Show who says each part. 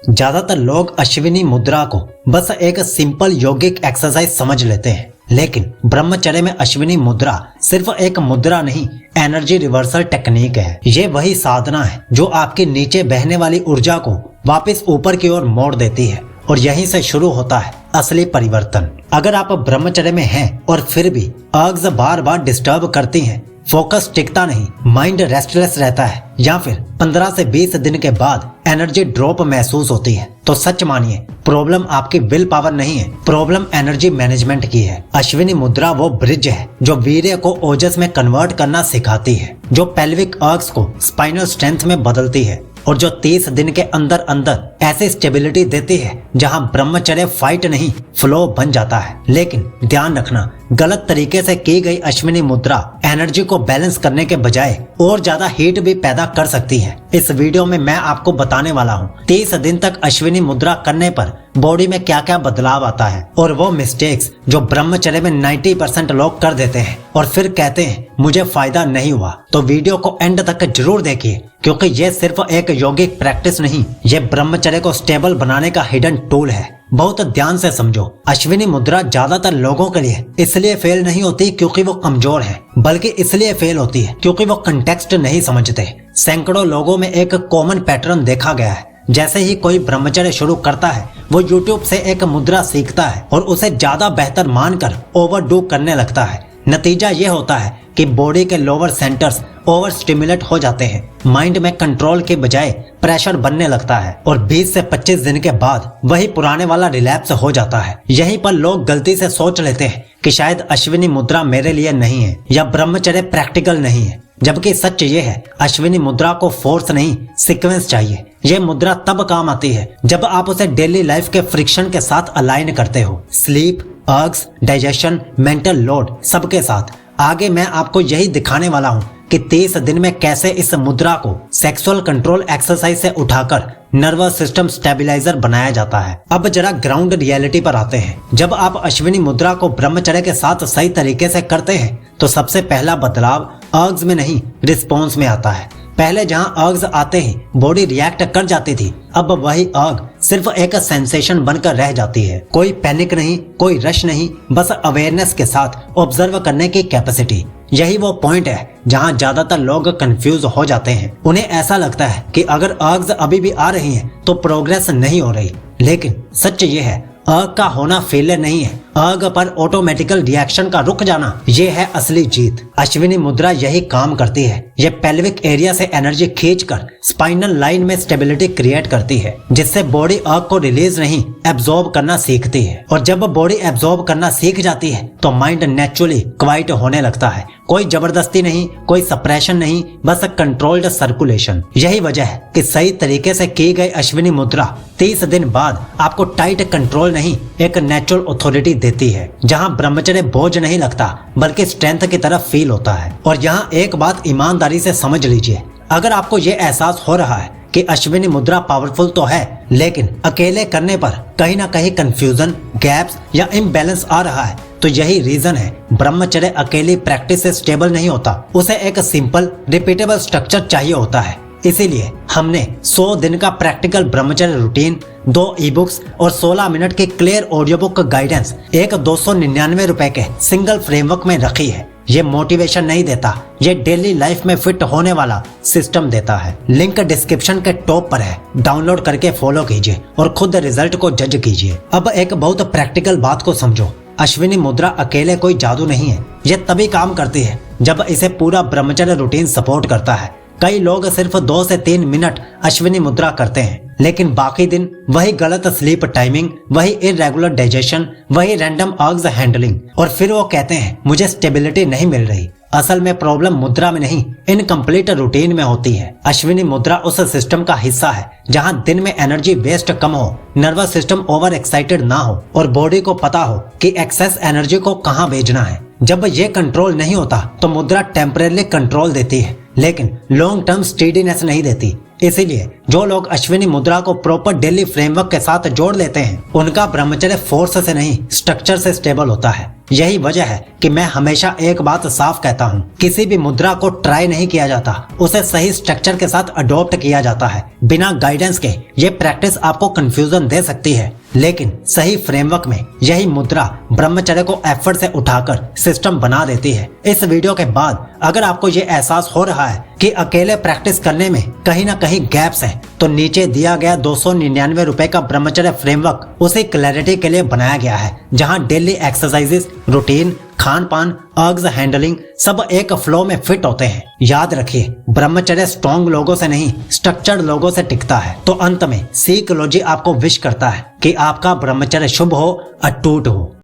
Speaker 1: ज्यादातर लोग अश्विनी मुद्रा को बस एक सिंपल योगिक एक्सरसाइज समझ लेते हैं, लेकिन ब्रह्मचर्य में अश्विनी मुद्रा सिर्फ एक मुद्रा नहीं, एनर्जी रिवर्सल टेक्निक है। ये वही साधना है जो आपकी नीचे बहने वाली ऊर्जा को वापस ऊपर की ओर मोड़ देती है, और यहीं से शुरू होता है असली परिवर्तन। अगर आप ब्रह्मचर्य में हैं और फिर भी अर्ग्स बार बार डिस्टर्ब करती हैं, फोकस टिकता नहीं, माइंड रेस्टलेस रहता है, या फिर 15 से 20 दिन के बाद एनर्जी ड्रॉप महसूस होती है, तो सच मानिए प्रॉब्लम आपकी विल पावर नहीं है, प्रॉब्लम एनर्जी मैनेजमेंट की है। अश्विनी मुद्रा वो ब्रिज है जो वीर्य को ओजस में कन्वर्ट करना सिखाती है, जो पेल्विक अर्ग्स को स्पाइनल स्ट्रेंथ में बदलती है, और जो 30 दिन के अंदर अंदर ऐसी स्टेबिलिटी देती है जहां ब्रह्मचर्य फाइट नहीं फ्लो बन जाता है। लेकिन ध्यान रखना, गलत तरीके से की गई अश्विनी मुद्रा एनर्जी को बैलेंस करने के बजाय और ज्यादा हीट भी पैदा कर सकती है। इस वीडियो में मैं आपको बताने वाला हूँ 30 दिन तक अश्विनी मुद्रा करने पर बॉडी में क्या क्या बदलाव आता है, और वो मिस्टेक्स जो ब्रह्मचर्य में 90% लोग कर देते हैं और फिर कहते हैं मुझे फायदा नहीं हुआ। तो वीडियो को एंड तक जरूर देखिए, क्योंकि ये सिर्फ एक यौगिक प्रैक्टिस नहीं, ये ब्रह्मचर्य को स्टेबल बनाने का हिडन टूल है। बहुत ध्यान से समझो, अश्विनी मुद्रा ज्यादातर लोगों के लिए इसलिए फेल नहीं होती क्योंकि वो कमजोर है, बल्कि इसलिए फेल होती है क्योंकि वो कंटेक्स्ट नहीं समझते। सैकड़ों लोगों में एक कॉमन पैटर्न देखा गया है, जैसे ही कोई ब्रह्मचर्य शुरू करता है वो YouTube से एक मुद्रा सीखता है और उसे ज्यादा बेहतर मानकर ओवरडू करने लगता है। नतीजा ये होता है कि बॉडी के लोअर सेंटर्स ओवर स्टिमुलेट हो जाते हैं, माइंड में कंट्रोल के बजाय प्रेशर बनने लगता है, और 20 से 25 दिन के बाद वही पुराने वाला रिलैप्स हो जाता है। यहीं पर लोग गलती से सोच लेते हैं कि शायद अश्विनी मुद्रा मेरे लिए नहीं है या ब्रह्मचर्य प्रैक्टिकल नहीं है, जबकि सच ये है अश्विनी मुद्रा को फोर्स नहीं सीक्वेंस चाहिए। ये मुद्रा तब काम आती है जब आप उसे डेली लाइफ के फ्रिक्शन के साथ अलाइन करते हो, स्लीप, अर्ग्स, डाइजेशन, मेंटल लोड सबके साथ। आगे मैं आपको यही दिखाने वाला हूँ कि 30 दिन में कैसे इस मुद्रा को सेक्सुअल कंट्रोल एक्सरसाइज से उठाकर नर्वस सिस्टम स्टेबलाइजर बनाया जाता है। अब जरा ग्राउंड रियलिटी पर आते हैं। जब आप अश्विनी मुद्रा को ब्रह्मचर्य के साथ सही तरीके से करते हैं तो सबसे पहला बदलाव अर्ग्स में नहीं, रिस्पॉन्स में आता है। पहले जहां अर्ग्स आते ही बॉडी रिएक्ट कर जाती थी, अब वही अर्ग सिर्फ एक सेंसेशन बनकर रह जाती है। कोई पैनिक नहीं, कोई रश नहीं, बस अवेयरनेस के साथ ऑब्जर्व करने की कैपेसिटी। यही वो पॉइंट है जहां ज्यादातर लोग कंफ्यूज हो जाते हैं। उन्हें ऐसा लगता है कि अगर अर्ग्स अभी भी आ रही हैं तो प्रोग्रेस नहीं हो रही, लेकिन सच ये है अर्ग का होना फेलियर नहीं है, अर्ग पर ऑटोमेटिकल रिएक्शन का रुक जाना ये है असली जीत। अश्विनी मुद्रा यही काम करती है। ये पेल्विक एरिया से एनर्जी खींचकर स्पाइनल लाइन में स्टेबिलिटी क्रिएट करती है, जिससे बॉडी अर्ग को रिलीज नहीं एब्जॉर्ब करना सीखती है। और जब बॉडी एब्जॉर्ब करना सीख जाती है तो माइंड नेचुरली क्वाइट होने लगता है। कोई जबरदस्ती नहीं, कोई सप्रेशन नहीं, बस कंट्रोल्ड सर्कुलेशन। यही वजह है कि सही तरीके से की गई अश्विनी मुद्रा 30 दिन बाद आपको टाइट कंट्रोल नहीं, एक नेचुरल अथॉरिटी देती है, जहां ब्रह्मचर्य बोझ नहीं लगता बल्कि स्ट्रेंथ की तरफ फील होता है। और यहाँ एक बात ईमानदारी से समझ लीजिए, अगर आपको ये एहसास हो रहा है कि अश्विनी मुद्रा पावरफुल तो है, लेकिन अकेले करने पर कहीं ना कहीं कंफ्यूजन, गैप्स या इम्बैलेंस आ रहा है, तो यही रीजन है ब्रह्मचर्य अकेली प्रैक्टिस से स्टेबल नहीं होता। उसे एक सिंपल रिपीटेबल स्ट्रक्चर चाहिए होता है। इसीलिए हमने 100 दिन का प्रैक्टिकल ब्रह्मचर्य रूटीन, 2 ई-बुक्स और 16 मिनट की क्लियर ऑडियो बुक गाइडेंस एक 299 रुपए के सिंगल फ्रेमवर्क में रखी है। ये मोटिवेशन नहीं देता, ये डेली लाइफ में फिट होने वाला सिस्टम देता है। लिंक डिस्क्रिप्शन के टॉप पर है, डाउनलोड करके फॉलो कीजिए और खुद रिजल्ट को जज कीजिए। अब एक बहुत प्रैक्टिकल बात को समझो, अश्विनी मुद्रा अकेले कोई जादू नहीं है। ये तभी काम करती है जब इसे पूरा ब्रह्मचर्य रूटीन सपोर्ट करता है। कई लोग सिर्फ 2 से 3 मिनट अश्विनी मुद्रा करते हैं, लेकिन बाकी दिन वही गलत स्लीप टाइमिंग, वही इरेगुलर डाइजेशन, वही रैंडम अर्ग्स हैंडलिंग, और फिर वो कहते हैं मुझे स्टेबिलिटी नहीं मिल रही। असल में प्रॉब्लम मुद्रा में नहीं, इनकम्प्लीट रूटीन में होती है। अश्विनी मुद्रा उस सिस्टम का हिस्सा है जहां दिन में एनर्जी वेस्ट कम हो, नर्वस सिस्टम ओवर एक्साइटेड ना हो और बॉडी को पता हो कि एक्सेस एनर्जी को कहां भेजना है। जब ये कंट्रोल नहीं होता तो मुद्रा टेम्परेरी कंट्रोल देती है, लेकिन लॉन्ग टर्म स्टेडीनेस नहीं देती। इसीलिए जो लोग अश्विनी मुद्रा को प्रॉपर डेली फ्रेमवर्क के साथ जोड़ लेते हैं उनका ब्रह्मचर्य फोर्स से नहीं स्ट्रक्चर से स्टेबल होता है। यही वजह है कि मैं हमेशा एक बात साफ कहता हूँ, किसी भी मुद्रा को ट्राई नहीं किया जाता, उसे सही स्ट्रक्चर के साथ अडॉप्ट किया जाता है। बिना गाइडेंस के ये प्रैक्टिस आपको कंफ्यूजन दे सकती है, लेकिन सही फ्रेमवर्क में यही मुद्रा ब्रह्मचर्य को एफर्ट से उठाकर सिस्टम बना देती है। इस वीडियो के बाद अगर आपको ये एहसास हो रहा है कि अकेले प्रैक्टिस करने में कहीं ना कहीं गैप्स हैं, तो नीचे दिया गया 299 रुपए का ब्रह्मचर्य फ्रेमवर्क उसी क्लैरिटी के लिए बनाया गया है, जहां डेली एक्सरसाइजेस, रूटीन, खान पान, अर्ग्स हैंडलिंग सब एक फ्लो में फिट होते हैं। याद रखिए, ब्रह्मचर्य स्ट्रॉन्ग लोगों से नहीं स्ट्रक्चर्ड लोगों से टिकता है। तो अंत में साइकोलॉजी आपको विश करता है कि आपका ब्रह्मचर्य शुभ हो, अटूट हो।